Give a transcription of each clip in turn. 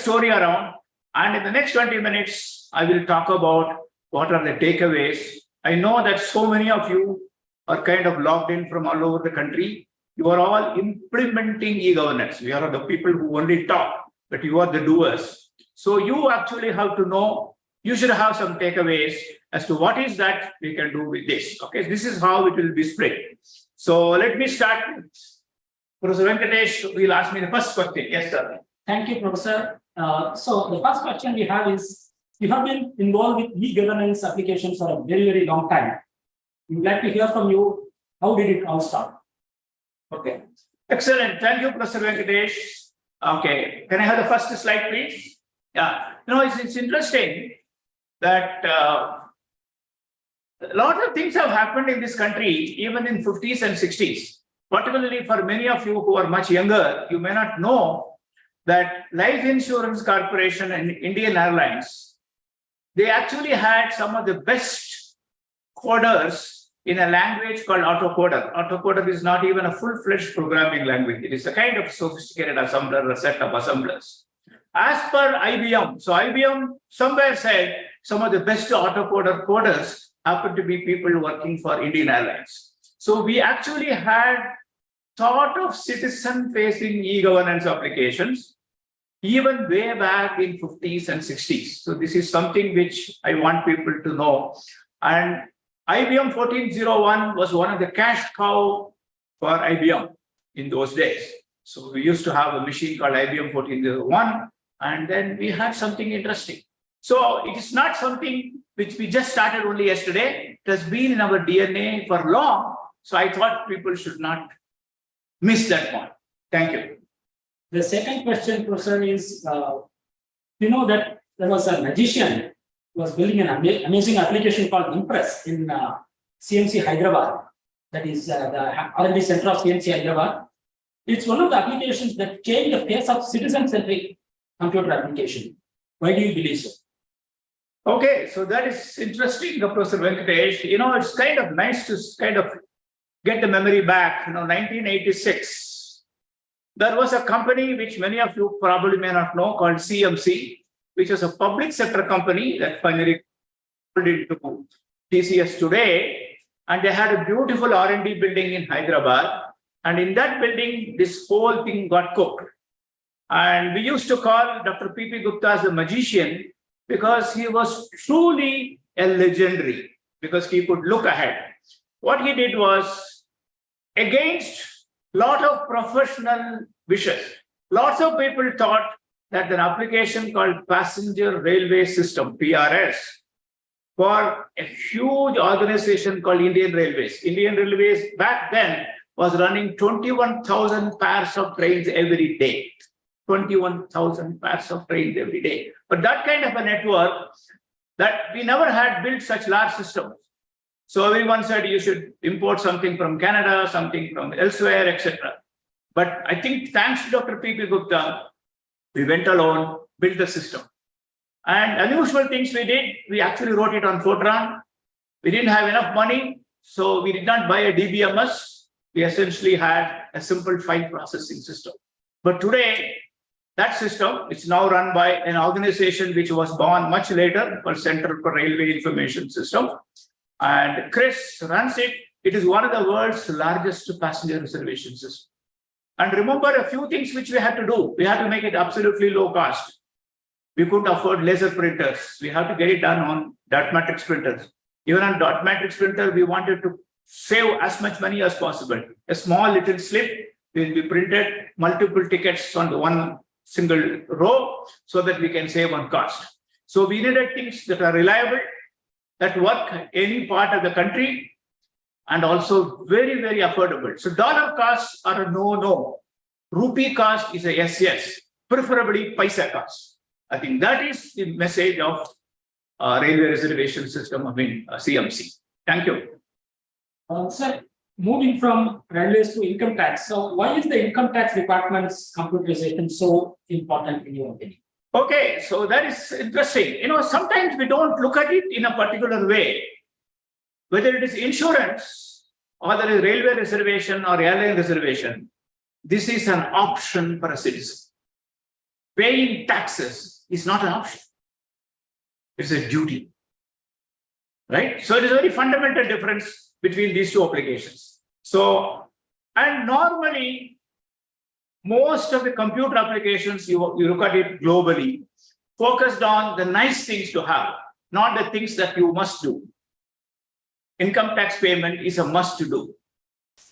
story around, and in the next 20 minutes, I will talk about what are the takeaways. I know that so many of you are kind of logged in from all over the country. You are all implementing e-governance. We are the people who only talk, but you are the doers. So you actually have to know, you should have some takeaways as to what is that we can do with this. Okay, this is how it will be split. So let me start. Professor Venkatesh will ask me the first question. Yes, sir. Thank you, Professor. So the first question we have is, you have been involved with e-governance applications for a very, very long time. We would like to hear from you, how did it all start? Okay, excellent. Thank you, Professor Venkatesh. Okay, can I have the first slide, please? Yeah, it's interesting that a lot of things have happened in this country, even in 50s and 60s. Particularly for many of you who are much younger, you may not know that Life Insurance Corporation and Indian Airlines, they actually had some of the best coders in a language called Autocoder. Autocoder is not even a full-fledged programming language. It is a kind of sophisticated assembler, a set of assemblers. As per IBM, so IBM somewhere said some of the best Autocoder coders happen to be people working for Indian Airlines. So we actually had thought of citizen-facing e-governance applications even way back in 50s and 60s. So this is something which I want people to know. And IBM 1401 was one of the cash cow for IBM in those days. So we used to have a machine called IBM 1401, and then we had something interesting. So it is not something which we just started only yesterday. It has been in our DNA for long. So I thought people should not miss that point. Thank you. The second question, Professor, is you know that there was a magician who was building an amazing application called IMPRESS in CMC Hyderabad. That is the R&D center of CMC Hyderabad. It's one of the applications that changed the face of citizen-centric computer application. Why do you believe so? Okay, so that is interesting, Professor Venkatesh. It's kind of nice to kind of get the memory back. 1986. There was a company which many of you probably may not know called CMC, which was a public sector company that finally pulled into TCS today. And they had a beautiful R&D building in Hyderabad. And in that building, this whole thing got cooked. And we used to call Dr. P.P. Gupta as the magician because he was truly a legendary, because he could look ahead. What he did was, against a lot of professional wishes, lots of people thought that an application called Passenger Railway System, PRS, for a huge organization called Indian Railways. Indian Railways back then was running 21,000 pairs of trains every day. 21,000 pairs of trains every day. But that kind of a network, that we never had built such large systems. So everyone said you should import something from Canada, something from elsewhere, etc. But I think thanks to Dr. P.P. Gupta, we went alone, built the system. And unusual things we did, we actually wrote it on Fortran. We didn't have enough money, so we did not buy a DBMS. We essentially had a simple file processing system. But today, that system is now run by an organization which was born much later called Center for Railway Information System. And Chris runs it. It is one of the world's largest passenger reservation systems. And remember a few things which we had to do. We had to make it absolutely low cost. We couldn't afford laser printers. We had to get it done on dot matrix printers. Even on dot matrix printer, we wanted to save as much money as possible. A small little slip will be printed, multiple tickets on the one single row, so that we can save on cost. So we needed things that are reliable, that work any part of the country, and also very, very affordable. So dollar costs are a no-no. Rupee cost is a yes, preferably paisa cost. I think that is the message of railway reservation system, CMC. Thank you. Sir, moving from railways to income tax. So why is the income tax department's computerization so important in your opinion? Okay, so that is interesting. Sometimes we don't look at it in a particular way. Whether it is insurance or there is railway reservation or airline reservation, this is an option for a citizen. paying taxes is not an option. It's a duty. Right? So it is a very fundamental difference between these two applications. So, and normally, most of the computer applications, you look at it globally, focused on the nice things to have, not the things that you must do. Income tax payment is a must to do.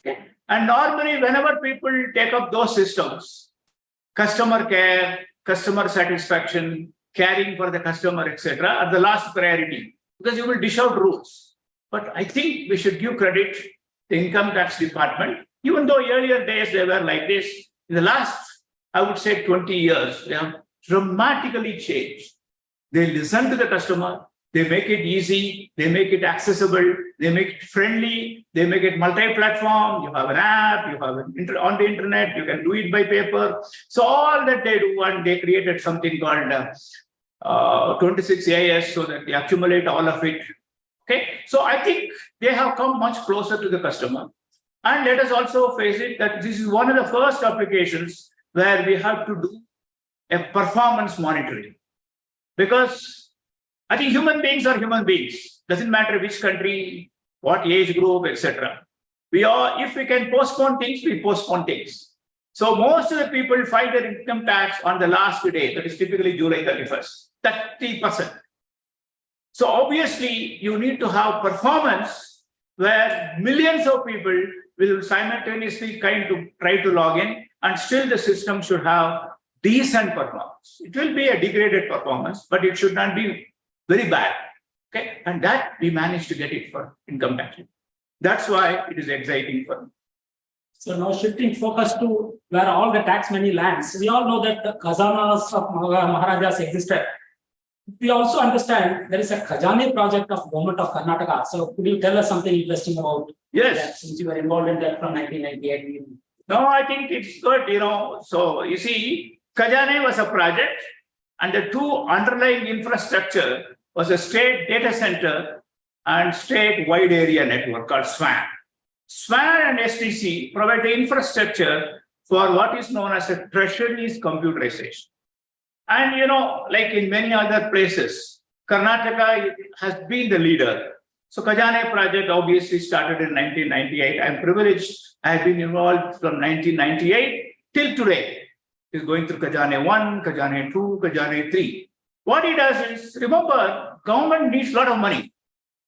Okay? And normally, whenever people take up those systems, customer care, customer satisfaction, caring for the customer, etc., are the last priority, because you will dish out rules. But I think we should give credit to the income tax department, even though earlier days they were like this. In the last, I would say 20 years, they have dramatically changed. They listen to the customer, they make it easy, they make it accessible, they make it friendly, they make it multi-platform. You have an app, you have an on the internet, you can do it by paper. So all that they do, and they created something called 26 AIS so that they accumulate all of it. Okay, so I think they have come much closer to the customer. And let us also face it that this is one of the first applications where we have to do a performance monitoring. Because I think human beings are human beings. Doesn't matter which country, what age group, etc. We are, if we can postpone things, we postpone things. So most of the people file their income tax on the last day, that is typically July 31st, 30%. So obviously, you need to have performance where millions of people will simultaneously try to log in, and still the system should have decent performance. It will be a degraded performance, but it should not be very bad. Okay, and that we managed to get it for income tax. That's why it is exciting for me. So now shifting focus to where all the tax money lands. We all know that the khazanas of Maharajas existed. We also understand there is a Khajane project of Government of Karnataka. So could you tell us something interesting about that, since you were involved in that from 1998? No, I think it's good, So you see, Khajane was a project, and the two underlying infrastructure was a state data center and state wide area network called SWAN. SWAN and STC provide the infrastructure for what is known as a Treasuries computerization. And like in many other places, Karnataka has been the leader. So Khajane project obviously started in 1998. I'm privileged. I have been involved from 1998 till today. It's going through Khajane 1, Khajane 2, Khajane 3. What it does is, remember, government needs a lot of money.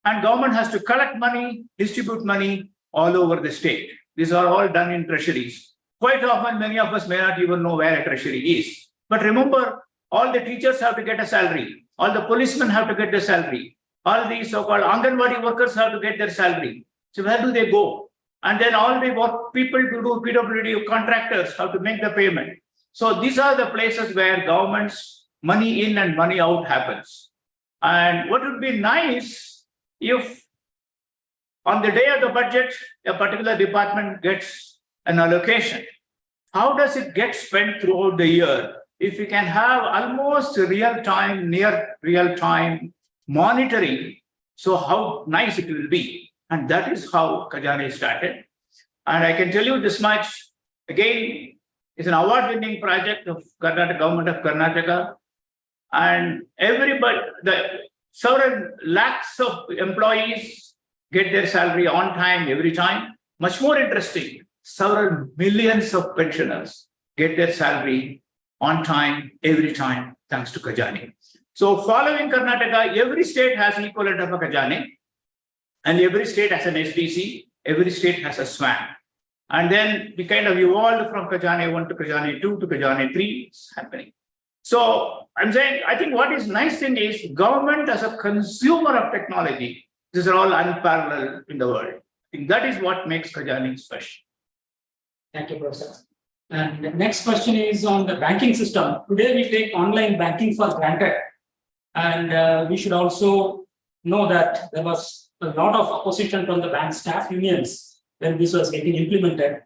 And government has to collect money, distribute money all over the state. These are all done in treasuries. Quite often, many of us may not even know where a treasury is. But remember, all the teachers have to get a salary. All the policemen have to get their salary. All the so-called Anganwadi workers have to get their salary. So where do they go? And then all the people who do PWD contractors have to make the payment. So these are the places where government's money in and money out happens. And what would be nice if on the day of the budget, a particular department gets an allocation. How does it get spent throughout the year? If we can have almost real-time, near real-time monitoring, so how nice it will be. And that is how Khajane started. And I can tell you this much, again, it's an award-winning project of Karnataka, Government of Karnataka. And everybody, several lakhs of employees get their salary on time, every time. Much more interesting, several millions of pensioners get their salary on time, every time, thanks to Khajane. So following Karnataka, every state has an equivalent of a Khajane, and every state has an SDC, every state has a SWAN. And then we kind of evolved from Khajane 1 to Khajane 2 to Khajane 3, it's happening. So I'm saying, I think what is nice thing is government as a consumer of technology, these are all unparalleled in the world. I think that is what makes Khajane special. Thank you, Professor. And the next question is on the banking system. Today we take online banking for granted. And we should also know that there was a lot of opposition from the bank staff unions when this was getting implemented.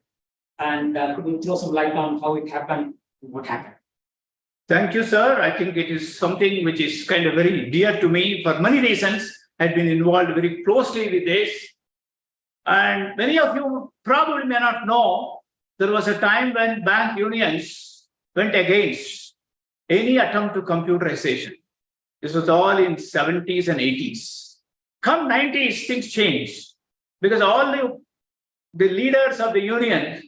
And could you throw some light on how it happened and what happened? Thank you, sir. I think it is something which is kind of very dear to me for many reasons. I've been involved very closely with this. And many of you probably may not know, there was a time when bank unions went against any attempt to computerization. This was all in 70s and 80s. Come 90s, things changed because all the leaders of the union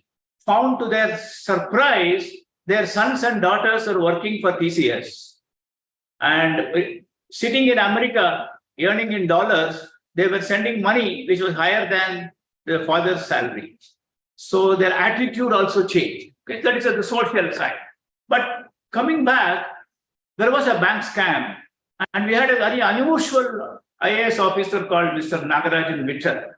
found to their surprise, their sons and daughters are working for TCS. And sitting in America, earning in dollars, they were sending money which was higher than their father's salary. So their attitude also changed. Okay? That is the social side. But coming back, there was a bank scam, and we had a very unusual IAS officer called Mr. Nagarajan Vittal.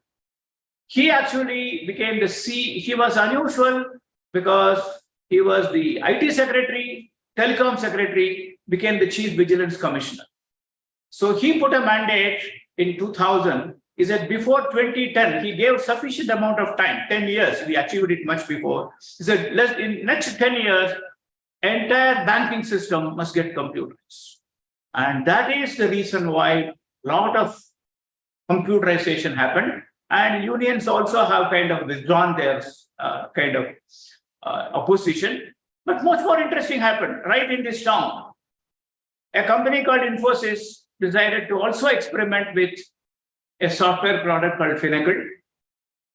He actually became he was unusual because he was the IT secretary, telecom secretary, became the chief vigilance commissioner. So he put a mandate in 2000. He said before 2010, he gave sufficient amount of time, 10 years, we achieved it much before. He said, in next 10 years, entire banking system must get computerized. And that is the reason why a lot of computerization happened. And unions also have kind of withdrawn their opposition. But much more interesting happened right in this town. A company called Infosys decided to also experiment with a software product called Finacle.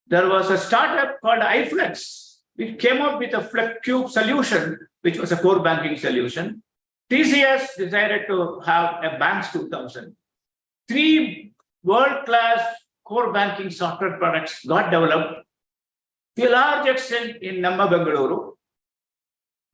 There was a startup called iFlex, which came up with a FlexCube solution, which was a core banking solution. TCS decided to have a Banks 2000. 3 world-class core banking software products got developed to a large extent in Namma Bengaluru,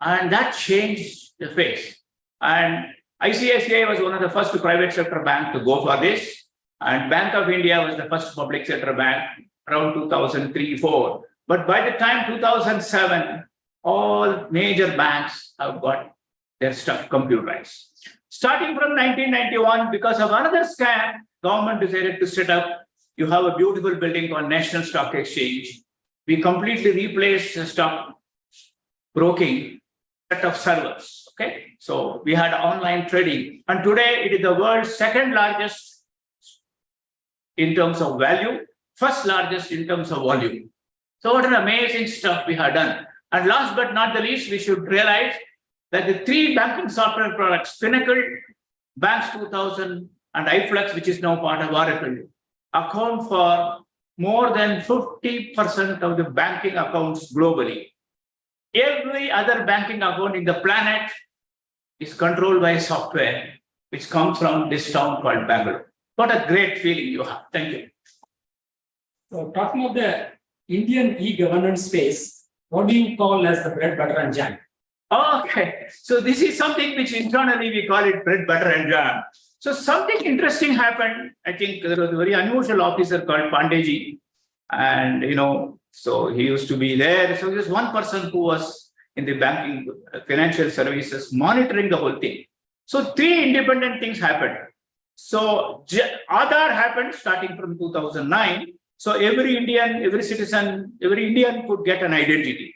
and that changed the face. And ICICI was one of the first private sector bank to go for this, and Bank of India was the first public sector bank around 2003-04. But by the time 2007, all major banks have got their stuff computerized. Starting from 1991, because of another scam, government decided to set up. You have a beautiful building called National Stock Exchange. We completely replaced the stock broking set of servers. Okay, so we had online trading, and today it is the world's second largest in terms of value, first largest in terms of volume. So what an amazing stuff we have done. And last but not the least, we should realize that the 3 banking software products, Finacle, Banks 2000, and iFlex, which is now part of Oracle, account for more than 50% of the banking accounts globally. Every other banking account in the planet is controlled by software, which comes from this town called Bangalore. What a great feeling you have. Thank you. So talking of the Indian e-governance space, what do you call as the bread, butter, and jam? Okay, so this is something which internally we call it bread, butter, and jam. So something interesting happened. I think there was a very unusual officer called Pandeji, and so he used to be there. So there's one person who was in the banking, financial services, monitoring the whole thing. So 3 independent things happened. So Aadhaar happened starting from 2009. So every Indian, every citizen, every Indian could get an identity.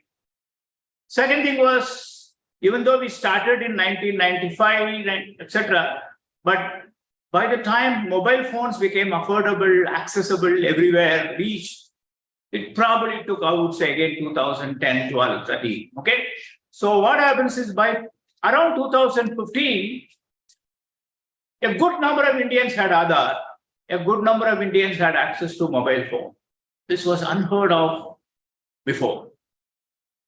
Second thing was, even though we started in 1995, etc., but by the time mobile phones became affordable, accessible everywhere, reached, it probably took, I would say, again, 2010, 12, 13. Okay. So what happens is by around 2015, a good number of Indians had Aadhaar. A good number of Indians had access to mobile phone. This was unheard of before.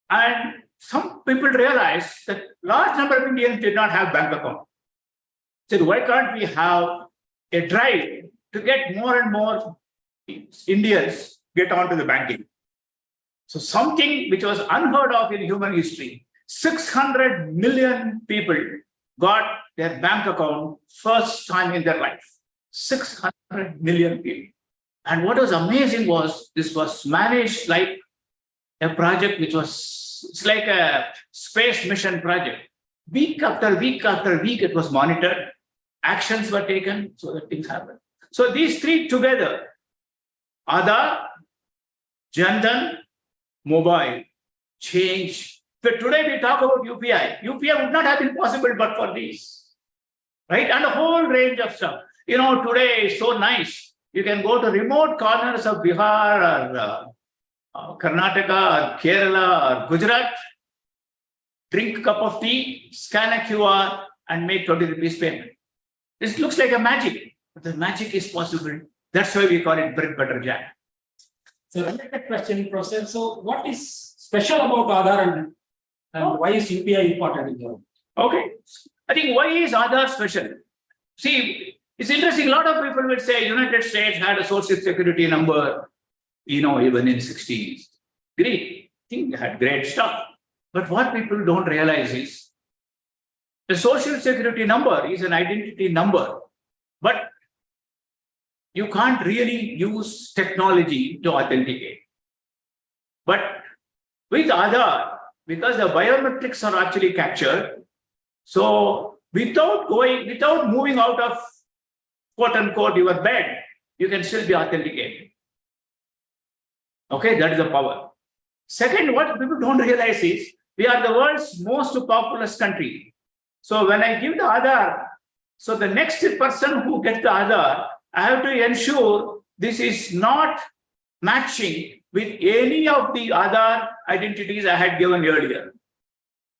And some people realized that large number of Indians did not have bank account. Said, why can't we have a drive to get more and more Indians get onto the banking? So something which was unheard of in human history, 600 million people got their bank account first time in their life. 600 million people. And what was amazing was this was managed like a project which was, it's like a space mission project. Week after week after week, it was monitored. Actions were taken so that things happened. So these 3 together, Aadhaar, Jan Dhan, mobile, change. But today we talk about UPI. UPI would not have been possible but for these, right? And a whole range of stuff. Today is so nice. You can go to remote corners of Bihar or Karnataka or Kerala or Gujarat. drink a cup of tea, scan a QR, and make 20 rupees payment. This looks like a magic, but the magic is possible. That's why we call it bread, butter, jam. So, related question, Professor. So, what is special about Aadhaar and why is UPI important in your? Okay. I think why is Aadhaar special? See, it's interesting. A lot of people will say United States had a social security number, even in 60s. Great. I think they had great stuff. But what people don't realize is the social security number is an identity number, but you can't really use technology to authenticate. But with Aadhaar, because the biometrics are actually captured, so without moving out of quote unquote your bed, you can still be authenticated. Okay, that is the power. Second, what people don't realize is we are the world's most populous country. So when I give the Aadhaar, so the next person who gets the Aadhaar, I have to ensure this is not matching with any of the other identities I had given earlier.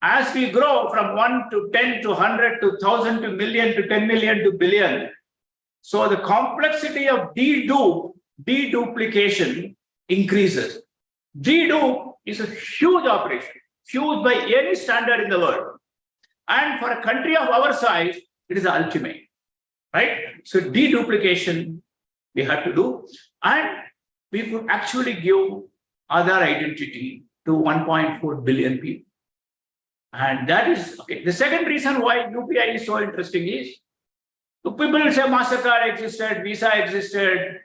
As we grow from 1 to 10 to 100 to 1,000 to million to 10 million to billion, so the complexity of deduplication increases. Dedupe is a huge operation, huge by any standard in the world. And for a country of our size, it is the ultimate, right? So deduplication we have to do. And we could actually give other identity to 1.4 billion people. And that is, okay. The second reason why UPI is so interesting is, people will say MasterCard existed, Visa existed,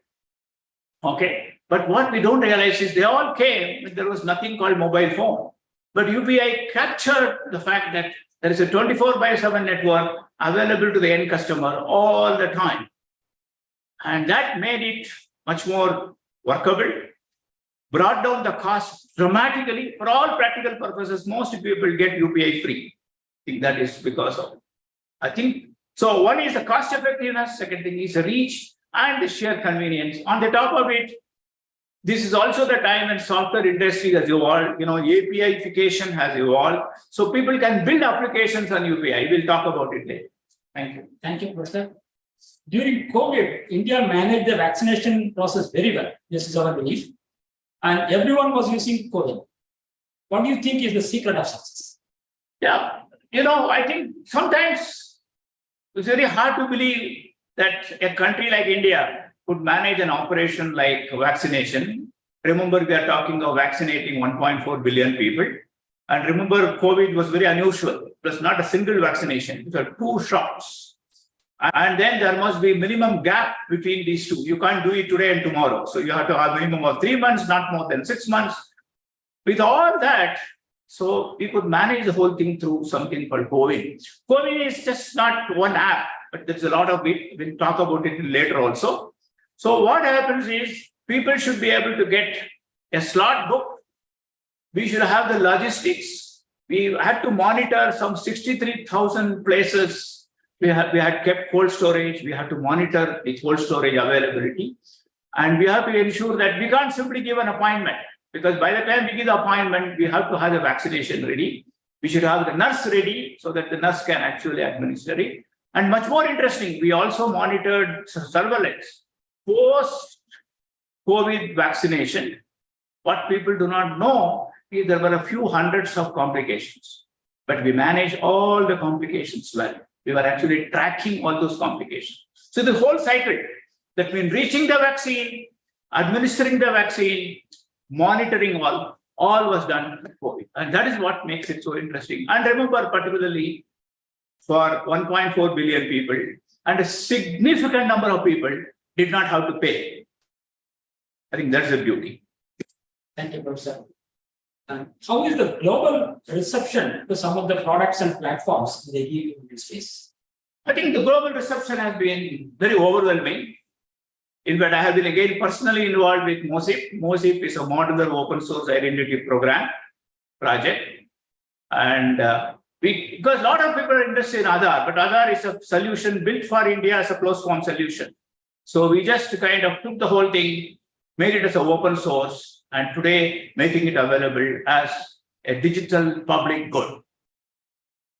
okay. But what we don't realize is they all came when there was nothing called mobile phone. But UPI captured the fact that there is a 24/7 network available to the end customer all the time. And that made it much more workable, brought down the cost dramatically. For all practical purposes, most people get UPI free. I think that is because of, so one is the cost effectiveness, second thing is the reach and the sheer convenience. On the top of it, this is also the time when software industry has evolved, APIification has evolved. So people can build applications on UPI. We'll talk about it later. Thank you. Thank you, Professor. During COVID, India managed the vaccination process very well. This is our belief. And everyone was using COVID. What do you think is the secret of success? Yeah, I think sometimes it's very hard to believe that a country like India could manage an operation like vaccination. Remember, we are talking of vaccinating 1.4 billion people. And remember, COVID was very unusual. It was not a single vaccination. It were 2 shots. And then there must be minimum gap between these two. You can't do it today and tomorrow. So you have to have a minimum of 3 months, not more than 6 months. With all that, so we could manage the whole thing through something called COVID. COVID is just not one app, but there's a lot of it. We'll talk about it later also. So what happens is people should be able to get a slot book. We should have the logistics. We had to monitor some 63,000 places. We had kept cold storage. We have to monitor the cold storage availability. And we have to ensure that we can't simply give an appointment, because by the time we give the appointment, we have to have the vaccination ready. We should have the nurse ready so that the nurse can actually administer it. And much more interesting, we also monitored surveillance. Post-COVID vaccination, what people do not know is there were a few hundreds of complications, but we managed all the complications well. We were actually tracking all those complications. So the whole cycle, that means reaching the vaccine, administering the vaccine, monitoring all was done with COVID. And that is what makes it so interesting. And remember, particularly for 1.4 billion people, and a significant number of people did not have to pay. I think that's the beauty. Thank you, Professor. How is the global reception to some of the products and platforms in the e-Government space? I think the global reception has been very overwhelming. In fact, I have been again personally involved with MOSIP. MOSIP is a modular open source identity program project. And because a lot of people are interested in Aadhaar, but Aadhaar is a solution built for India as a closed form solution. So we just kind of took the whole thing, made it as an open source, and today making it available as a digital public good.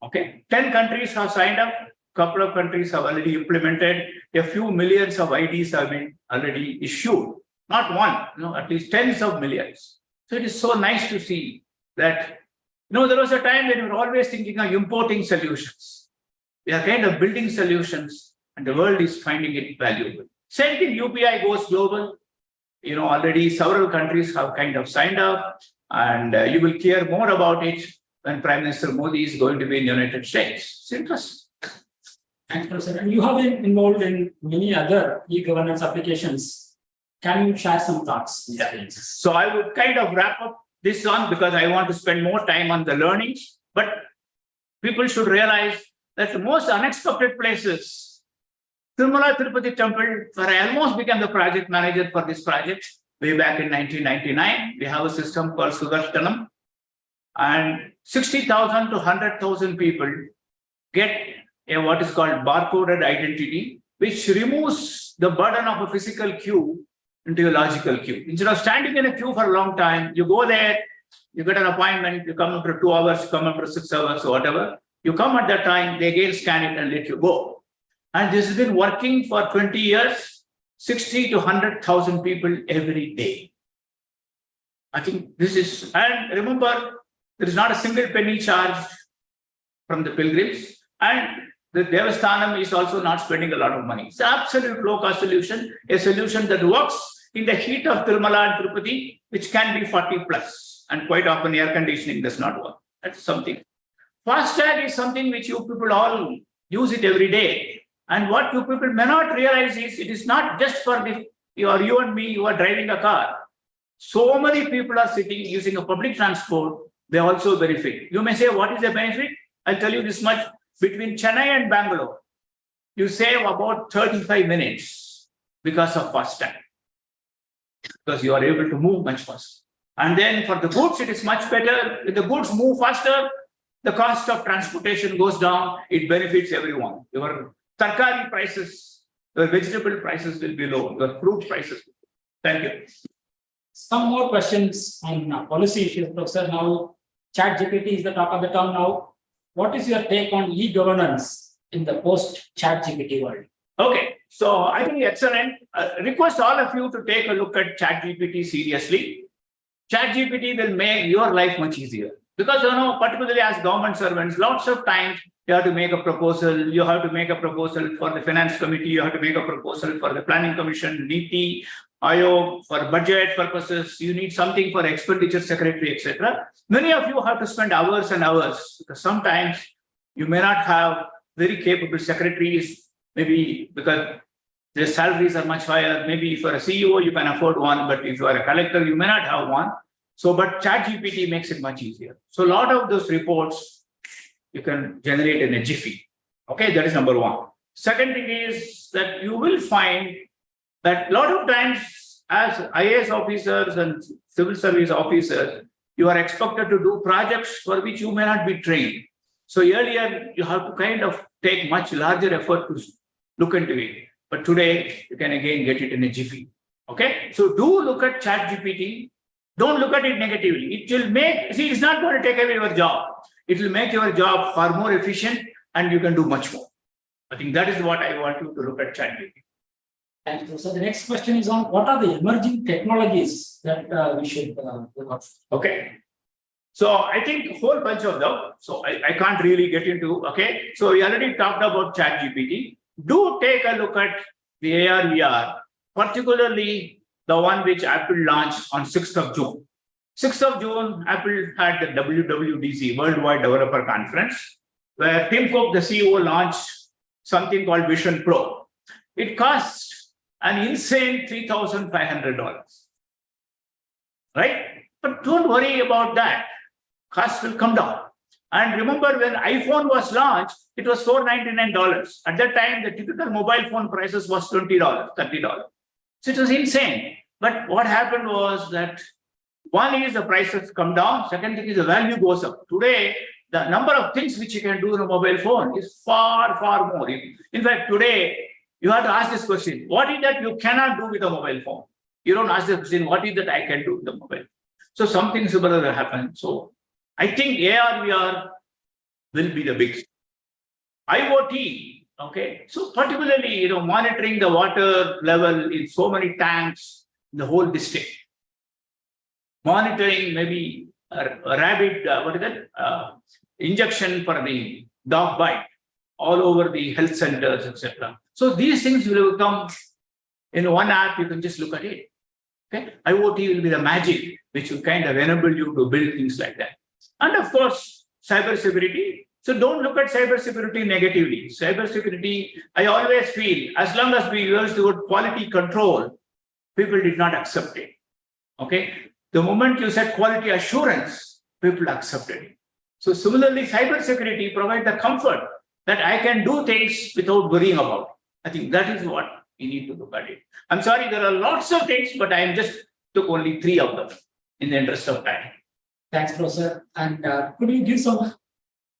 Okay, 10 countries have signed up, couple of countries have already implemented, a few millions of IDs have been already issued. Not one, at least tens of millions. So it is so nice to see that, there was a time when we were always thinking of importing solutions. We are kind of building solutions and the world is finding it valuable. Same thing, UPI goes global. Already several countries have kind of signed up, and you will hear more about it when Prime Minister Modi is going to be in the United States. It's interesting. Thank you, sir. And you have been involved in many other e-governance applications. Can you share some thoughts? Yeah. So I would kind of wrap up this on because I want to spend more time on the learnings. But people should realize that the most unexpected places, Tirumala Tirupati Temple, where I almost became the project manager for this project way back in 1999. We have a system called Sudarshanam, and 60,000 to 100,000 people get what is called barcoded identity, which removes the burden of a physical queue into a logical queue. Instead of standing in a queue for a long time, you go there, you get an appointment, you come after 2 hours, you come after 6 hours, or whatever. You come at that time, they again scan it and let you go. And this has been working for 20 years, 60 to 100,000 people every day. I think this is, and remember, there is not a single penny charged from the pilgrims, and the Devasthanam is also not spending a lot of money. It's an absolute low-cost solution, a solution that works in the heat of Tirumala and Tirupati, which can be 40 plus, and quite often air conditioning does not work. That's something. FASTag is something which you people all use it every day. And what you people may not realize is it is not just for you and me who are driving a car. So many people are sitting using a public transport. They also benefit. You may say, what is the benefit? I'll tell you this much. Between Chennai and Bangalore, you save about 35 minutes because of FASTag. Because you are able to move much faster. And then for the goods, it is much better. If the goods move faster, the cost of transportation goes down. It benefits everyone. Your tarkari prices, your vegetable prices will be low. Your fruit prices. Thank you. Some more questions on policy issues, Professor. Now, ChatGPT is the talk of the town now. What is your take on e-governance in the post ChatGPT world? Okay, so I think excellent. Request all of you to take a look at ChatGPT seriously. ChatGPT will make your life much easier because, particularly as government servants, lots of times you have to make a proposal. You have to make a proposal for the finance committee. You have to make a proposal for the planning commission, NITI, Aarogya, for budget purposes. You need something for expenditure secretary, etc. Many of you have to spend hours and hours because sometimes you may not have very capable secretaries, maybe because their salaries are much higher. Maybe if you're a CEO, you can afford one, but if you are a collector, you may not have one. So, but ChatGPT makes it much easier. So a lot of those reports you can generate in a jiffy. Okay, that is number one. Second thing is that you will find that a lot of times as IAS officers and civil service officers, you are expected to do projects for which you may not be trained. So earlier, you have to kind of take much larger effort to look into it. But today, you can again get it in a jiffy. Okay, so do look at ChatGPT. Don't look at it negatively. It will make, see, it's not going to take away your job. It will make your job far more efficient and you can do much more. I think that is what I want you to look at ChatGPT. Thank you. So the next question is on what are the emerging technologies that we should look at? Okay. So I think a whole bunch of them. So I can't really get into, okay. So we already talked about ChatGPT. Do take a look at the AR VR, particularly the one which Apple launched on 6th of June. 6th of June, Apple had the WWDC, Worldwide Developer Conference, where Tim Cook, the CEO, launched something called Vision Pro. It costs an insane $3,500, right? But don't worry about that. Cost will come down. And remember, when iPhone was launched, it was $499. At that time, the typical mobile phone prices was $20, $30. So it was insane. But what happened was that one is the prices come down. Second thing is the value goes up. Today, the number of things which you can do on a mobile phone is far, far more. In fact, today, you have to ask this question. What is that you cannot do with a mobile phone? You don't ask the question, what is that I can do with the mobile? So something similar will happen. So I think AR, VR will be the big. IoT, okay. So particularly, monitoring the water level in so many tanks in the whole district. Monitoring maybe a rabbit, injection for the dog bite all over the health centers, etc. So these things will come in one app. You can just look at it. Okay, IoT will be the magic which will kind of enable you to build things like that. And of course, cybersecurity. So don't look at cybersecurity negatively. Cybersecurity, I always feel, as long as we use the word quality control, people did not accept it. Okay. The moment you said quality assurance, people accepted it. So similarly, cybersecurity provides the comfort that I can do things without worrying about. I think that is what you need to look at it. I'm sorry, there are lots of things, but I just took only 3 of them in the interest of time. Thanks, Professor. And could you give some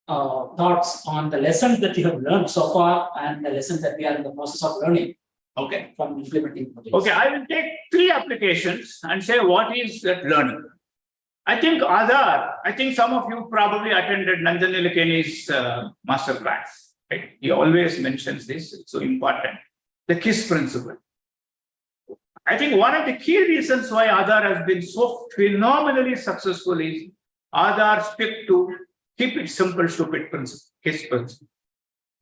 thoughts on the lessons that you have learned so far and the lessons that we are in the process of learning? Okay. From implementing projects. Okay, I will take 3 applications and say what is that learning. I think AADHAR, I think some of you probably attended Nandan Nilekani's masterclass. Right? He always mentions this, it's so important. The KISS principle. I think one of the key reasons why AADHAR has been so phenomenally successful is AADHAR stick to keep it simple, stupid principle, KISS principle.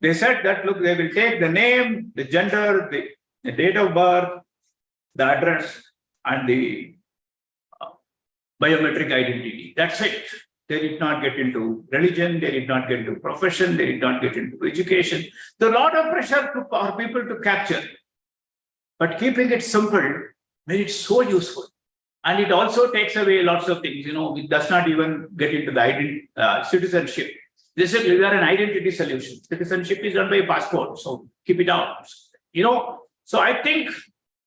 They said that, look, they will take the name, the gender, the date of birth, the address, and the biometric identity. That's it. They did not get into religion, they did not get into profession, they did not get into education. There's a lot of pressure for people to capture. But keeping it simple made it so useful. And it also takes away lots of things. It does not even get into the citizenship. They said we are an identity solution. Citizenship is done by passport, so keep it out. So I think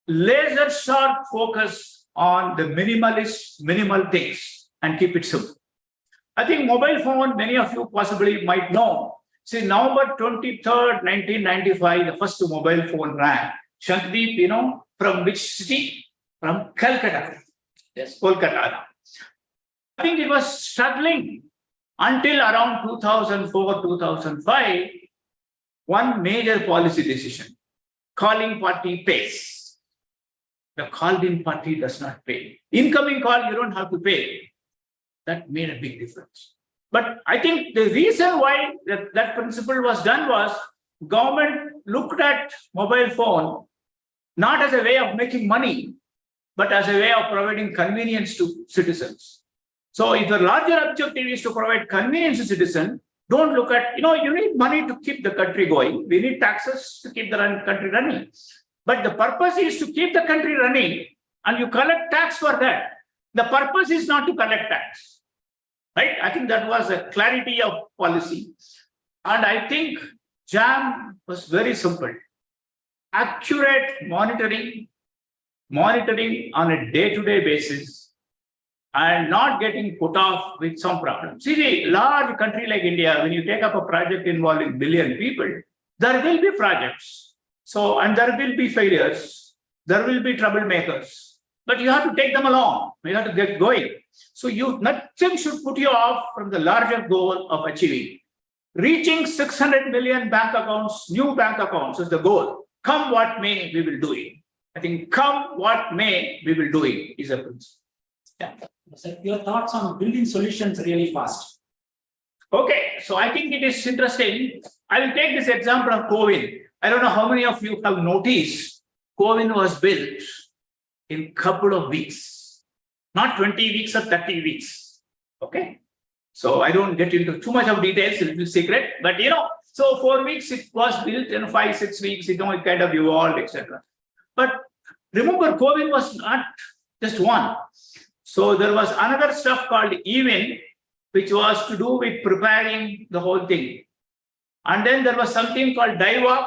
laser sharp focus on the minimal things and keep it simple. I think mobile phone, many of you possibly might know. See, November 23rd, 1995, the first mobile phone ran. Shankdeep, from which city? From Calcutta. Yes, Kolkata. I think it was struggling until around 2004, 2005, one major policy decision. Calling party pays. The called-in party does not pay. Incoming call, you don't have to pay. That made a big difference. But I think the reason why that principle was done was government looked at mobile phone not as a way of making money, but as a way of providing convenience to citizens. So if the larger objective is to provide convenience to citizens, don't look at, you need money to keep the country going. We need taxes to keep the country running. But the purpose is to keep the country running and you collect tax for that. The purpose is not to collect tax. Right? I think that was a clarity of policy. And I think JAM was very simple. Accurate monitoring on a day-to-day basis and not getting put off with some problems. See, a large country like India, when you take up a project involving 1 billion people, there will be projects. So, and there will be failures, there will be troublemakers, but you have to take them along. You have to get going. So nothing should put you off from the larger goal of achieving. Reaching 600 million bank accounts, new bank accounts is the goal. Come what may, we will do it. I think come what may, we will do it is a principle. Yeah. So your thoughts on building solutions really fast. Okay, so I think it is interesting. I will take this example of COVID. I don't know how many of you have noticed COVID was built in a couple of weeks, not 20 weeks or 30 weeks. Okay, so I don't get into too much of details, it's a secret, but so 4 weeks it was built, in 5-6 weeks, it kind of evolved, etc. But remember, COVID was not just one. So there was another stuff called EVIN, which was to do with preparing the whole thing. And then there was something called DIVOC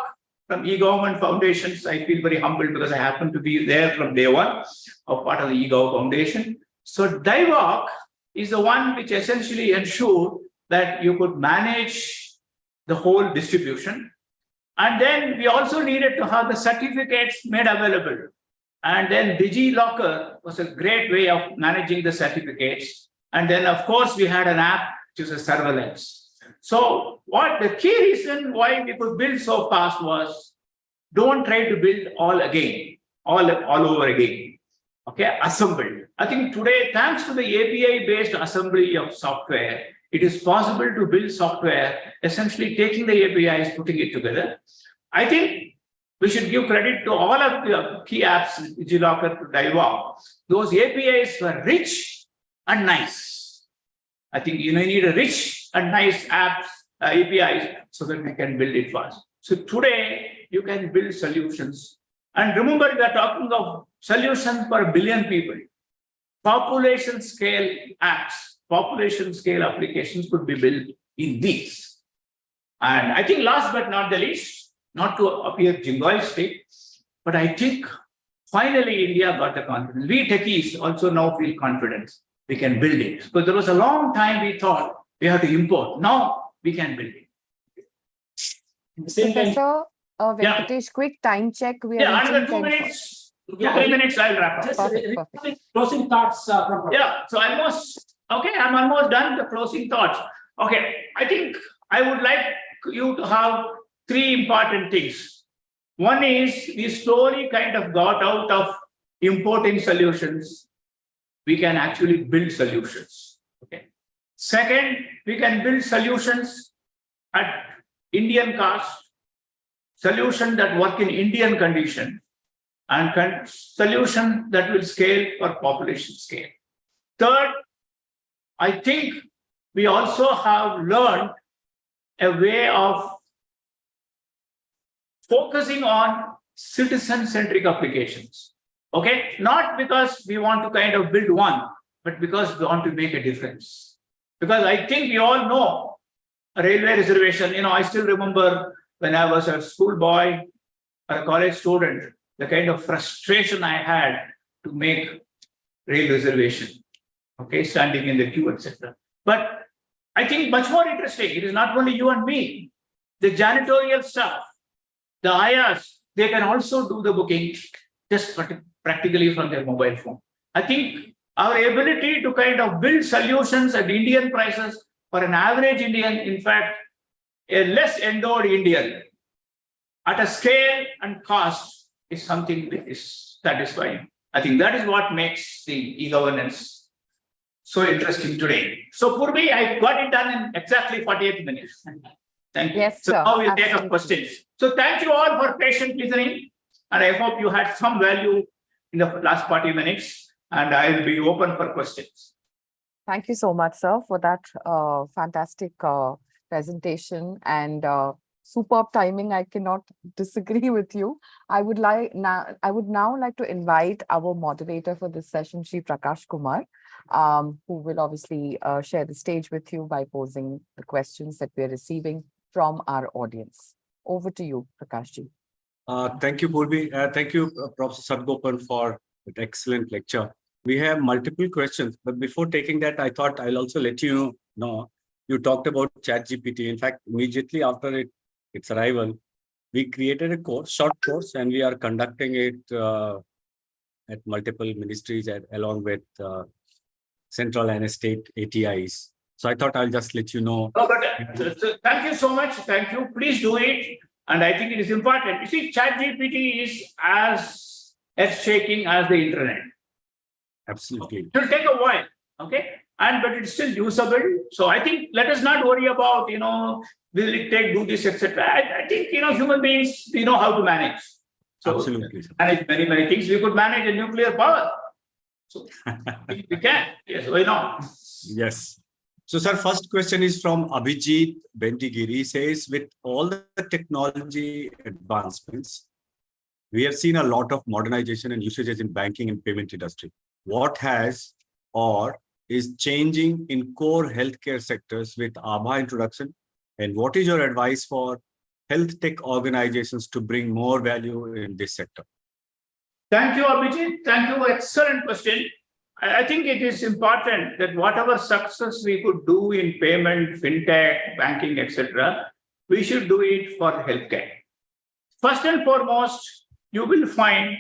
from e-Government Foundations. I feel very humbled because I happen to be there from day one of part of the e-Gov Foundation. So DIVOC is the one which essentially ensured that you could manage the whole distribution. And then we also needed to have the certificates made available. And then DigiLocker was a great way of managing the certificates. And then, of course, we had an app which is a surveillance. So what the key reason why we could build so fast was, don't try to build all again, all over again. Okay, assembled. I think today, thanks to the API-based assembly of software, it is possible to build software, essentially taking the APIs, putting it together. I think we should give credit to all of the key apps, DigiLocker to Dialog. Those APIs were rich and nice. I think you need a rich and nice apps, APIs, so that we can build it fast. So today, you can build solutions. And remember, we are talking of solutions for 1 billion people. Population scale apps, population scale applications could be built in these. And I think last but not the least, not to appear jingoistic, but I think finally India got the confidence. We techies also now feel confident we can build it. Because there was a long time we thought we have to import. Now we can build it. Professor Venkatesh, quick time check. We are another 2 minutes. 3 minutes, I'll wrap up. Just Perfect. closing thoughts from. So I'm almost done the closing thoughts. Okay, I think I would like you to have 3 important things. One is we slowly kind of got out of importing solutions. We can actually build solutions. Okay. Second, we can build solutions at Indian cost, solutions that work in Indian condition, and solution that will scale for population scale. Third, I think we also have learned a way of focusing on citizen-centric applications. Okay, not because we want to kind of build one, but because we want to make a difference. Because I think we all know a railway reservation. I still remember when I was a schoolboy or a college student, the kind of frustration I had to make rail reservation. Okay, standing in the queue, etc. But I think much more interesting, it is not only you and me, the janitorial staff, the IAs, they can also do the booking just practically from their mobile phone. I think our ability to kind of build solutions at Indian prices for an average Indian, in fact, a less endowed Indian, at a scale and cost is something that is satisfying. I think that is what makes the e-governance so interesting today. So Purvi, I got it done in exactly 48 minutes. Thank you. Yes, so sir. now we'll take up Absolutely. questions. So thank you all for patient listening. And I hope you had some value in the last 40 minutes. And I will be open for questions. Thank you so much, sir, for that fantastic presentation and superb timing. I cannot disagree with you. I would now like to invite our moderator for this session, Shri Prakash Kumar, who will obviously share the stage with you by posing the questions that we are receiving from our audience. Over to you, Prakashji. Thank you, Purvi. Thank you, Prof. Sadagopan, for that excellent lecture. We have multiple questions, but before taking that, I thought I'll also let you know, you talked about ChatGPT. In fact, immediately after its arrival, we created a course, short course, and we are conducting it at multiple ministries along with central and state ATIs. So I thought I'll just let you know. No, but thank you so much. Thank you. Please do it. And I think it is important. You see, ChatGPT is as earth-shaking as the internet. Absolutely. It will take a while, okay? But it's still usable. So I think let us not worry about, will it do this, etc. I think, human beings, we know how to manage. So Absolutely. manage many, many things. We could manage a nuclear power. So we can. Yes, why not? Yes. So, sir, first question is from Abhijit Bendigiri. He says, with all the technology advancements, we have seen a lot of modernization and usages in banking and payment industry. What has or is changing in core healthcare sectors with AADHHAR introduction? And what is your advice for health tech organizations to bring more value in this sector? Thank you, Abhijit. Thank you. Excellent question. I think it is important that whatever success we could do in payment, fintech, banking, etc., we should do it for healthcare. First and foremost, you will find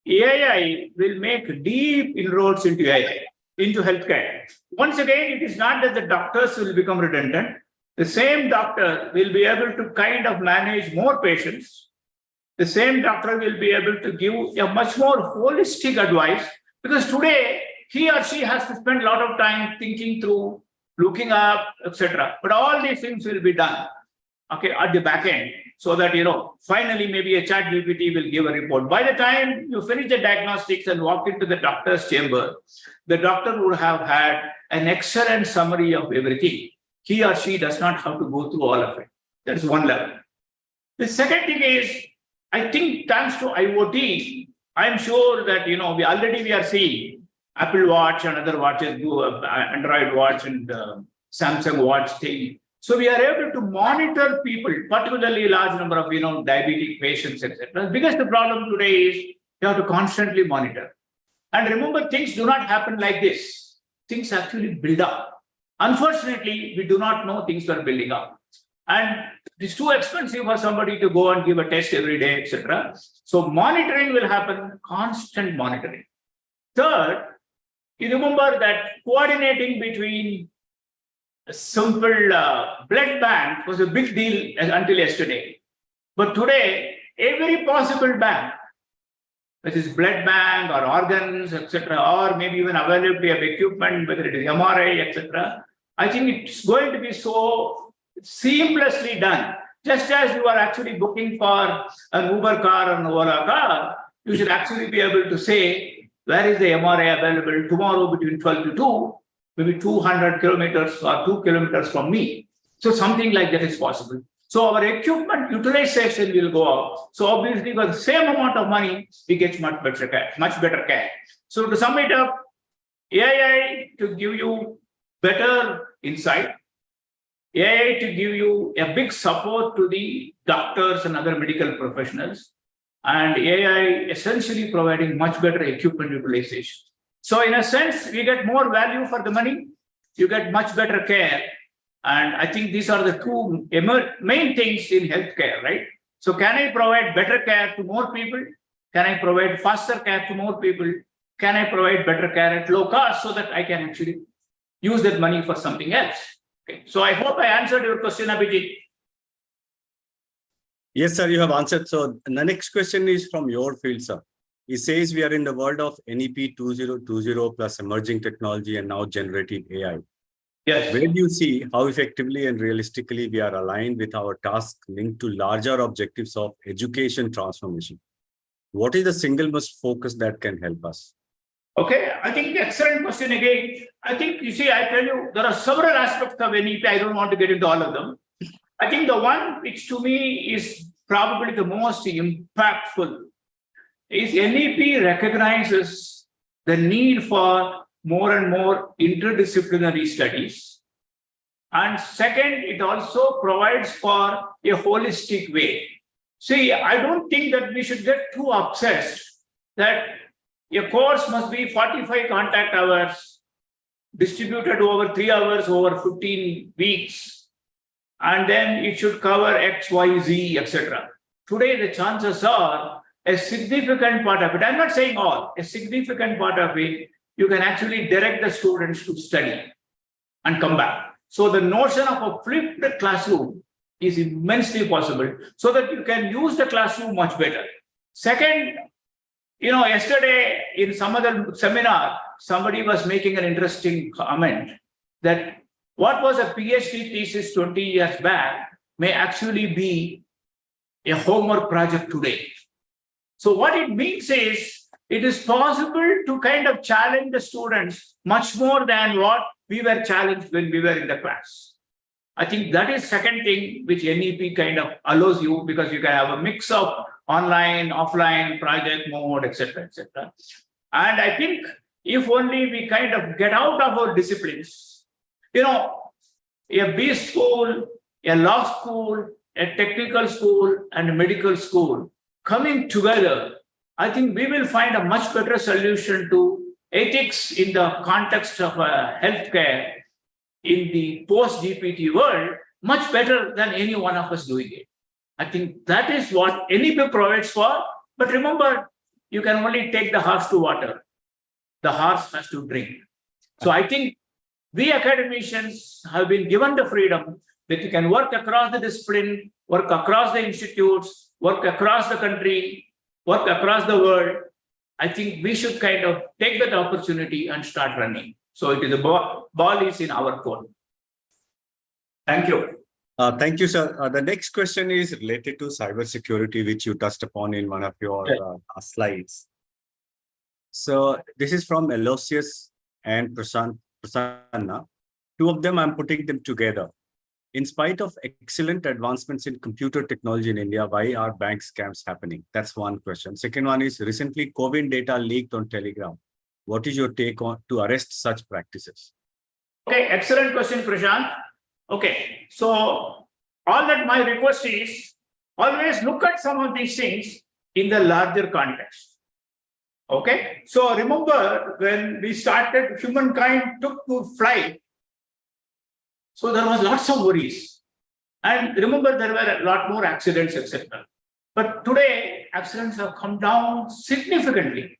AI will make deep inroads into AI, into healthcare. Once again, it is not that the doctors will become redundant. the same doctor will be able to kind of manage more patients. The same doctor will be able to give a much more holistic advice, because today he or she has to spend a lot of time thinking through, looking up, etc. But all these things will be done, okay, at the back end, so that, finally maybe a ChatGPT will give a report. By the time you finish the diagnostics and walk into the doctor's chamber, the doctor would have had an excellent summary of everything. He or she does not have to go through all of it. That's one level. The second thing is, I think thanks to IoT, I'm sure that, we are seeing Apple Watch and other watches do Android Watch and Samsung Watch thing. So we are able to monitor people, particularly a large number of, diabetic patients, etc. Because the problem today is you have to constantly monitor. And remember, things do not happen like this. Things actually build up. Unfortunately, we do not know things are building up. And it's too expensive for somebody to go and give a test every day, etc. So monitoring will happen, constant monitoring. Third, you remember that coordinating between a simple blood bank was a big deal until yesterday. But today, every possible bank, whether it's blood bank or organs, etc., or maybe even availability of equipment, whether it is MRI, etc., I think it's going to be so seamlessly done. Just as you are actually booking for an Uber car or an Ola car, you should actually be able to say, where is the MRI available tomorrow between 12 to 2, maybe 200 kilometers or 2 kilometers from me. So something like that is possible. So our equipment utilization will go up. So obviously, for the same amount of money, we get much better care. So to sum it up, AI to give you better insight, AI to give you a big support to the doctors and other medical professionals, and AI essentially providing much better equipment utilization. So in a sense, we get more value for the money, you get much better care. And I think these are the two main things in healthcare, right? So can I provide better care to more people? Can I provide faster care to more people? Can I provide better care at low cost so that I can actually use that money for something else? Okay. So I hope I answered your question, Abhijit. Yes, sir, you have answered. So the next question is from your field, sir. He says we are in the world of NEP 2020 plus emerging technology and now generative AI. Yes. Where do you see how effectively and realistically we are aligned with our task linked to larger objectives of education transformation? What is the single most focus that can help us? Okay, I think excellent question again. I think, you see, I tell you, there are several aspects of NEP. I don't want to get into all of them. I think the one which to me is probably the most impactful is NEP recognizes the need for more and more interdisciplinary studies. And second, it also provides for a holistic way. See, I don't think that we should get too obsessed that a course must be 45 contact hours distributed over 3 hours over 15 weeks, and then it should cover X, Y, Z, etc. Today, the chances are a significant part of it, I'm not saying all, a significant part of it, you can actually direct the students to study and come back. So the notion of a flipped classroom is immensely possible so that you can use the classroom much better. Second, yesterday in some other seminar, somebody was making an interesting comment that what was a PhD thesis 20 years back may actually be a homework project today. So what it means is, it is possible to kind of challenge the students much more than what we were challenged when we were in the class. I think that is second thing which NEP kind of allows you, because you can have a mix of online, offline, project mode, etc., etc. And I think if only we kind of get out of our disciplines, a B school, a law school, a technical school, and a medical school coming together, I think we will find a much better solution to ethics in the context of healthcare in the post-GPT world, much better than any one of us doing it. I think that is what NEP provides for. But remember, you can only take the horse to water. The horse has to drink. So I think we academicians have been given the freedom that you can work across the discipline, work across the institutes, work across the country, work across the world, I think we should kind of take that opportunity and start running. So it is the ball is in our court. Thank you. Thank you, sir. The next question is related to cybersecurity, which you touched upon in one of your slides. So this is from Aloysius and Prasanna. Two of them, I'm putting them together. In spite of excellent advancements in computer technology in India, why are bank scams happening? That's one question. Second one is, recently COVID data leaked on Telegram. What is your take on to arrest such practices? Okay, excellent question, Prashant. Okay, so all that my request is, always look at some of these things in the larger context. Okay, so remember when we started, humankind took to flight. So there was lots of worries. And remember, there were a lot more accidents, etc. But today, accidents have come down significantly.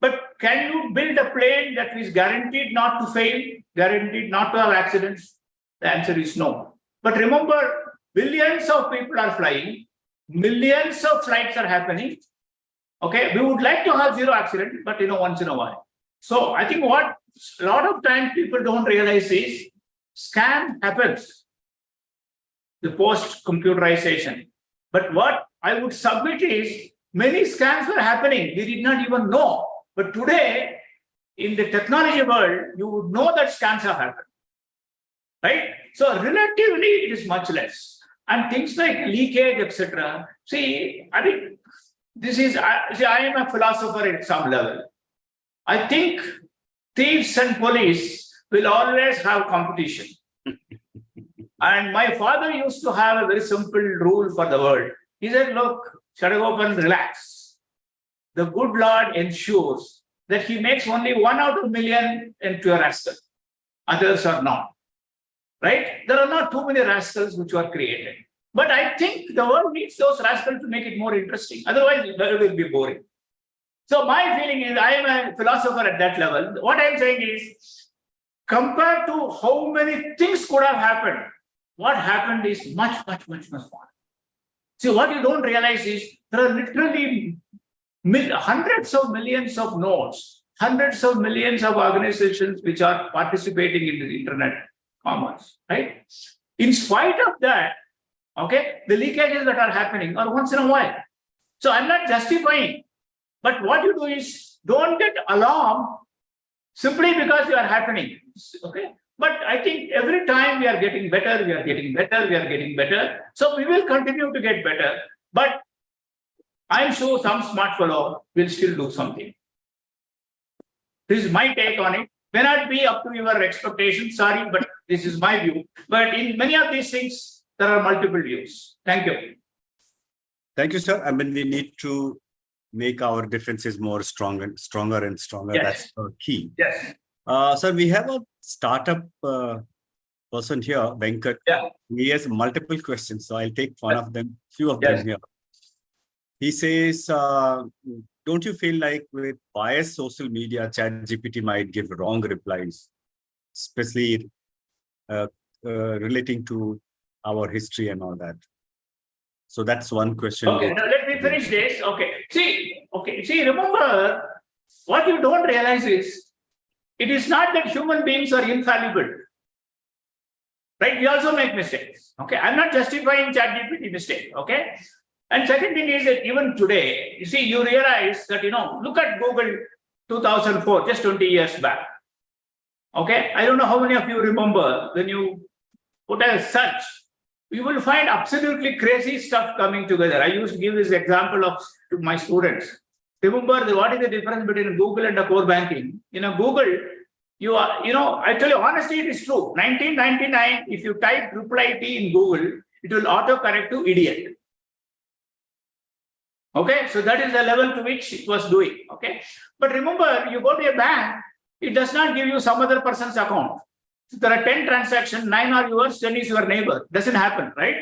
But can you build a plane that is guaranteed not to fail, guaranteed not to have accidents? The answer is no. But remember, billions of people are flying, millions of flights are happening. Okay, we would like to have zero accident, but once in a while. So I think what a lot of times people don't realize is, scam happens, the post computerization. But what I would submit is, many scams were happening, we did not even know. But today, in the technology world, you would know that scams have happened, right? So relatively, it is much less. And things like leakage, etc. See, I mean, this is, I am a philosopher at some level. I think thieves and police will always have competition. And my father used to have a very simple rule for the world. He said, look, Sadagopan, relax. The good Lord ensures that he makes only 1 out of a million into a rascal. Others are not. Right? There are not too many rascals which were created. But I think the world needs those rascals to make it more interesting. Otherwise, it will be boring. So my feeling is, I am a philosopher at that level. What I'm saying is, compared to how many things could have happened, what happened is much more. See, what you don't realize is, there are literally hundreds of millions of nodes, hundreds of millions of organizations which are participating in the internet commerce, right? In spite of that, okay, the leakages that are happening are once in a while. So I'm not justifying, but what you do is, don't get alarmed simply because they are happening, okay? But I think every time we are getting better, we are getting better, we are getting better. So we will continue to get better, but I'm sure some smart fellow will still do something. This is my take on it. May not be up to your expectations, sorry, but this is my view. But in many of these things, there are multiple views. Thank you. Thank you, sir. I mean, we need to make our defenses more stronger and stronger. Yes. That's the key. Yes. Sir, we have a startup person here, Venkat. Yeah. He has multiple questions, so I'll take one of them, few of them here. He says, don't you feel like with biased social media, ChatGPT might give wrong replies, especially relating to our history and all that? So that's one question. Okay, now let me finish this. See, remember, what you don't realize is, it is not that human beings are infallible, right? We also make mistakes, okay? I'm not justifying ChatGPT mistake, okay? And second thing is that even today, you see, you realize that, look at Google 2004, just 20 years back, okay? I don't know how many of you remember when you put a search, you will find absolutely crazy stuff coming together. I used to give this example to my students. Remember, what is the difference between Google and a core banking? Google, I tell you honestly, it is true. 1999, if you type IT in Google, it will autocorrect to idiot. Okay, so that is the level to which it was doing. Okay, but remember, you go to a bank, it does not give you some other person's account. If there are 10 transactions, 9 are yours, 10 is your neighbor. Doesn't happen, right?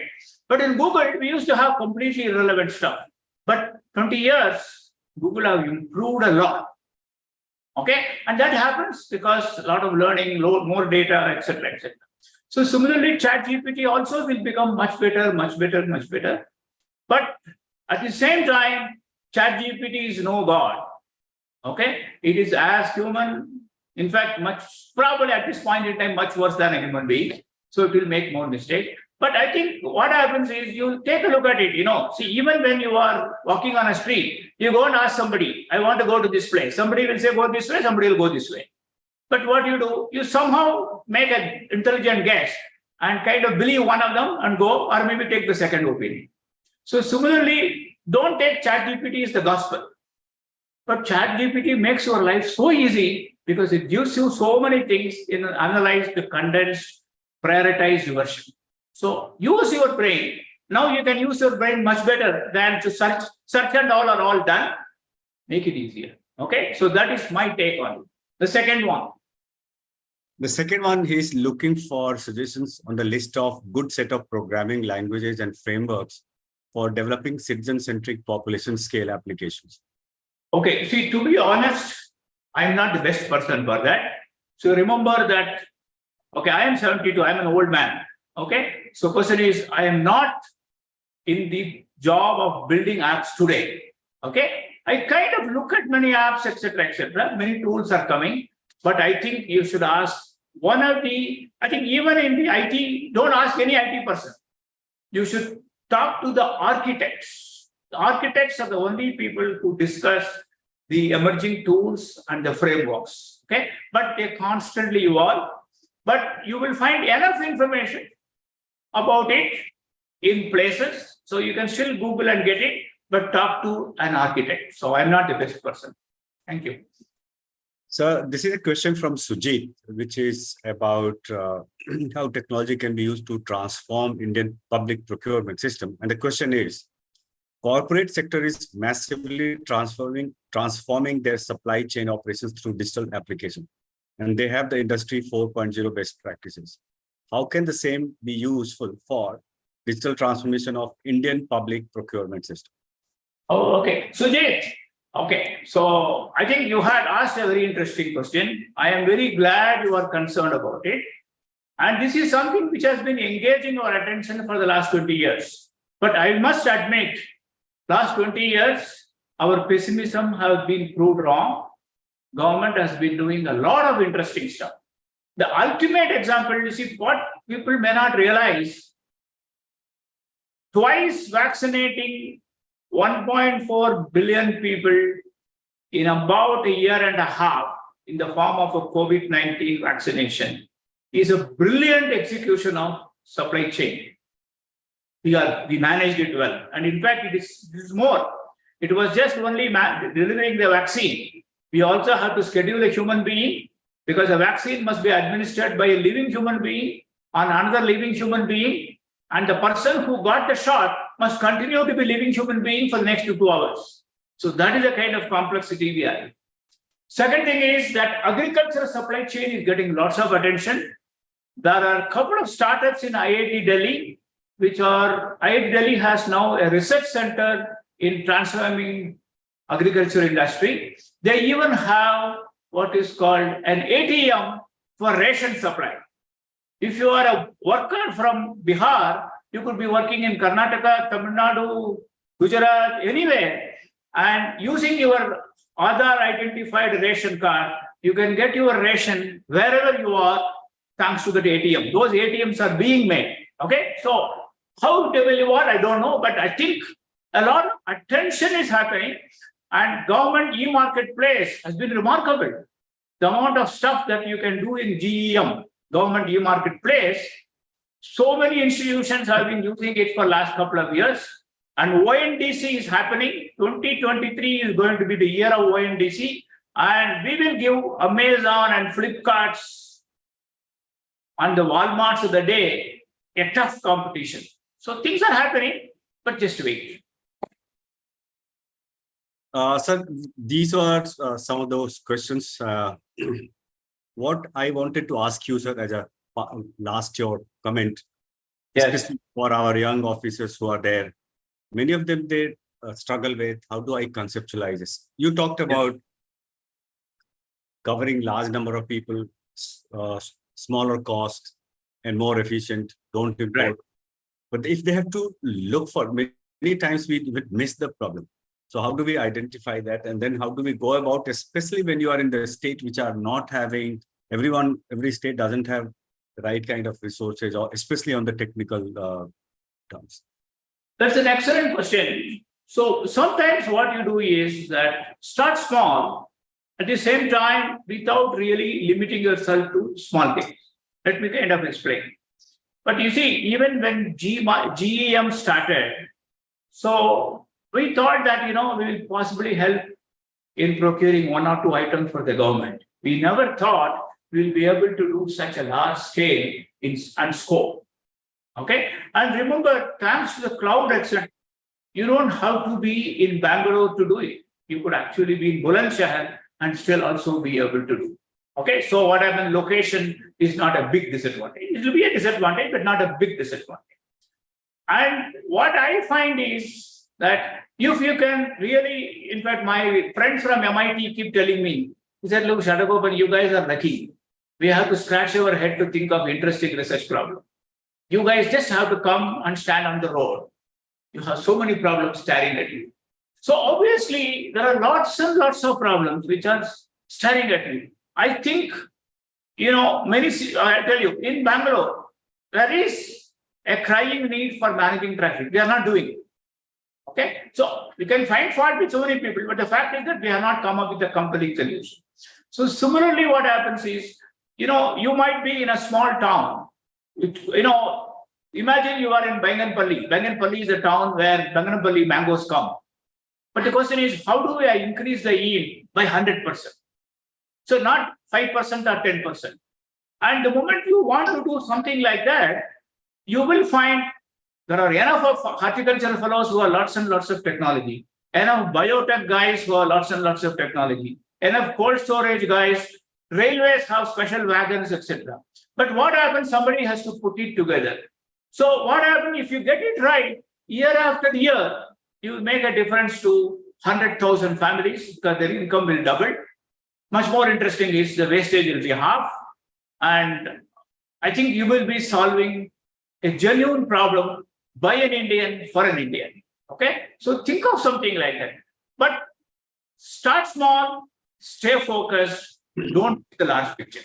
But in Google, we used to have completely irrelevant stuff. But 20 years, Google have improved a lot. Okay, and that happens because a lot of learning, more data, etc., etc. So similarly, ChatGPT also will become much better, much better, much better. But at the same time, ChatGPT is no God. Okay, it is as human. In fact, probably at this point in time, much worse than a human being. So it will make more mistakes. But I think what happens is you take a look at it, see, even when you are walking on a street, you go and ask somebody, I want to go to this place. Somebody will say, go this way, somebody will go this way. But what do? You somehow make an intelligent guess and kind of believe one of them and go, or maybe take the second opinion. So similarly, don't take ChatGPT as the gospel. But ChatGPT makes your life so easy because it gives you so many things in an analyzed, condensed, prioritized version. So use your brain. Now you can use your brain much better than to search and all are all done. Make it easier. Okay, so that is my take on it. The second one. The second one, he is looking for suggestions on the list of good set of programming languages and frameworks for developing citizen-centric population scale applications. Okay, see, to be honest, I'm not the best person for that. So remember that, okay, I am 72, I'm an old man. Okay, so question is, I am not in the job of building apps today. Okay, I kind of look at many apps, etc. Many tools are coming, but I think you should ask I think even in the IT, don't ask any IT person. You should talk to the architects. The architects are the only people who discuss the emerging tools and the frameworks. Okay, but they constantly evolve. But you will find enough information about it in places, so you can still Google and get it, but talk to an architect. So I'm not the best person. Thank you. So this is a question from Sujit, which is about how technology can be used to transform Indian public procurement system. And the question is, corporate sector is massively transforming their supply chain operations through digital application. And they have the industry 4.0 best practices. How can the same be useful for digital transformation of Indian public procurement system? Oh, okay. Sujit, okay. So I think you had asked a very interesting question. I am very glad you are concerned about it. And this is something which has been engaging our attention for the last 20 years. But I must admit, last 20 years, our pessimism has been proved wrong. Government has been doing a lot of interesting stuff. The ultimate example, you see, what people may not realize, twice vaccinating 1.4 billion people in about a year and a half in the form of a COVID-19 vaccination is a brilliant execution of supply chain. We managed it well. And in fact, this is more. It was just only delivering the vaccine. We also have to schedule a human being, because a vaccine must be administered by a living human being on another living human being, and the person who got the shot must continue to be living human being for the next 2 hours. So that is the kind of complexity we are in. Second thing is that agricultural supply chain is getting lots of attention. There are a couple of startups in IIT Delhi, IIT Delhi has now a research center in transforming agriculture industry. They even have what is called an ATM for ration supply. If you are a worker from Bihar, you could be working in Karnataka, Tamil Nadu, Gujarat, anywhere, and using your Aadhaar identified ration card, you can get your ration wherever you are thanks to that ATM. Those ATMs are being made. Okay, so how they will evolve, I don't know, but I think a lot of attention is happening, and government e-marketplace has been remarkable. The amount of stuff that you can do in GEM, government e-marketplace, so many institutions have been using it for last couple of years, and ONDC is happening. 2023 is going to be the year of ONDC, and we will give Amazon and Flipkarts and the Walmarts of the day a tough competition. So things are happening, but just wait. Sir, these are some of those questions. What I wanted to ask you, sir, as a last your comment, Yes. especially for our young officers who are there, many of them, they struggle with, how do I conceptualize this? You talked about covering large number of people, smaller cost, and more efficient, don't import. Right. But if they have to look for, many times we would miss the problem. So how do we identify that? And then how do we go about, especially when you are in the state which are not having, every state doesn't have the right kind of resources, or especially on the technical terms. That's an excellent question. So sometimes what you do is that start small, at the same time, without really limiting yourself to small things. Let me kind of explain. But you see, even when GEM started, so we thought that, we will possibly help in procuring 1 or 2 items for the government. We never thought we'll be able to do such a large scale and scope. Okay. And remember, thanks to the cloud, etc., you don't have to be in Bangalore to do it. You could actually be in Bulandshahr and still also be able to do. Okay. So what happens, location is not a big disadvantage. It will be a disadvantage, but not a big disadvantage. And what I find is that if you can really, in fact, my friends from MIT keep telling me, he said, look, Sadagopan, you guys are lucky. We have to scratch our head to think of interesting research problems. You guys just have to come and stand on the road. You have so many problems staring at you. So obviously, there are lots and lots of problems which are staring at you. I think, I tell you, in Bangalore, there is a crying need for managing traffic. We are not doing it. Okay. So we can find fault with so many people, but the fact is that we have not come up with a complete solution. So similarly, what happens is, you might be in a small town. Imagine you are in Banganpalli. Banganpalli is a town where Banganpalli mangoes come. But the question is, how do I increase the yield by 100%? So not 5% or 10%. And the moment you want to do something like that, you will find there are enough of horticultural fellows who have lots and lots of technology, enough biotech guys who have lots and lots of technology, enough cold storage guys, railways have special wagons, etc. But what happens? Somebody has to put it together. So what happens if you get it right, year after year, you make a difference to 100,000 families because their income will double. Much more interesting is the wastage will be half. And I think you will be solving a genuine problem by an Indian for an Indian. Okay. So think of something like that. But start small, stay focused, don't take the large picture.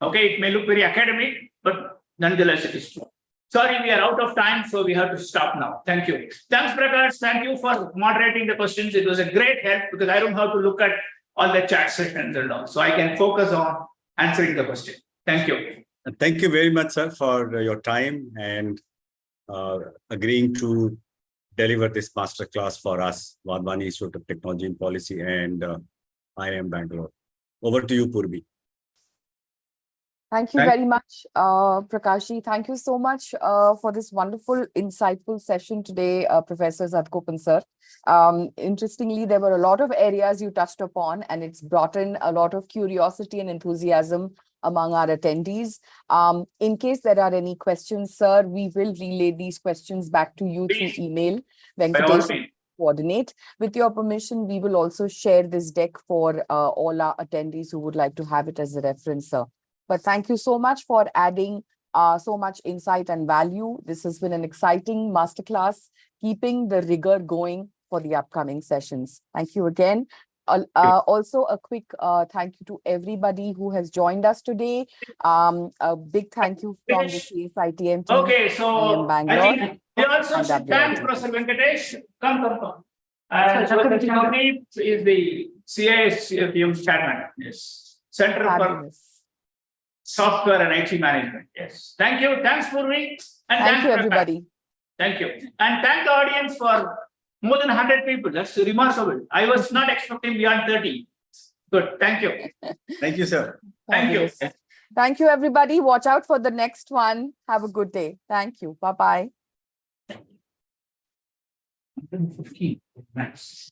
Okay. It may look very academic, but nonetheless, it is true. Sorry, we are out of time, so we have to stop now. Thank you. Thanks, Prakash. Thank you for moderating the questions. It was a great help because I don't have to look at all the chat sessions and all. So I can focus on answering the question. Thank you. Thank you very much, sir, for your time and agreeing to deliver this masterclass for us, Vadhwani Institute of Technology and Policy and IIM Bangalore. Over to you, Purvi. Thank you very much, Prakashji. Thank you so much for this wonderful, insightful session today, Professor Sadagopan sir. Interestingly, there were a lot of areas you touched upon, and it's brought in a lot of curiosity and enthusiasm among our attendees. In case there are any questions, sir, we will relay these questions back to you through email. Venkatesh coordinate. With your permission, we will also share this deck for all our attendees who would like to have it as a reference, sir. But thank you so much for adding so much insight and value. This has been an exciting masterclass, keeping the rigor going for the upcoming sessions. Thank you again. Also, a quick thank you to everybody who has joined us today. A big thank you from the CSITM team. Okay, so I think we also should thank Professor Venkatesh. Come. And the company is the CISTM chairman. Yes, Center for Software and IT Management. Yes. Thank you. Thanks, Purvi. And thank you, everybody. Thank you. And thank the audience for more than 100 people. That's remarkable. I was not expecting beyond 30. Good. Thank you. Thank you, sir. Thank you. Thank you, everybody. Watch out for the next one. Have a good day. Thank you. Bye-bye. Thank you. 150 max.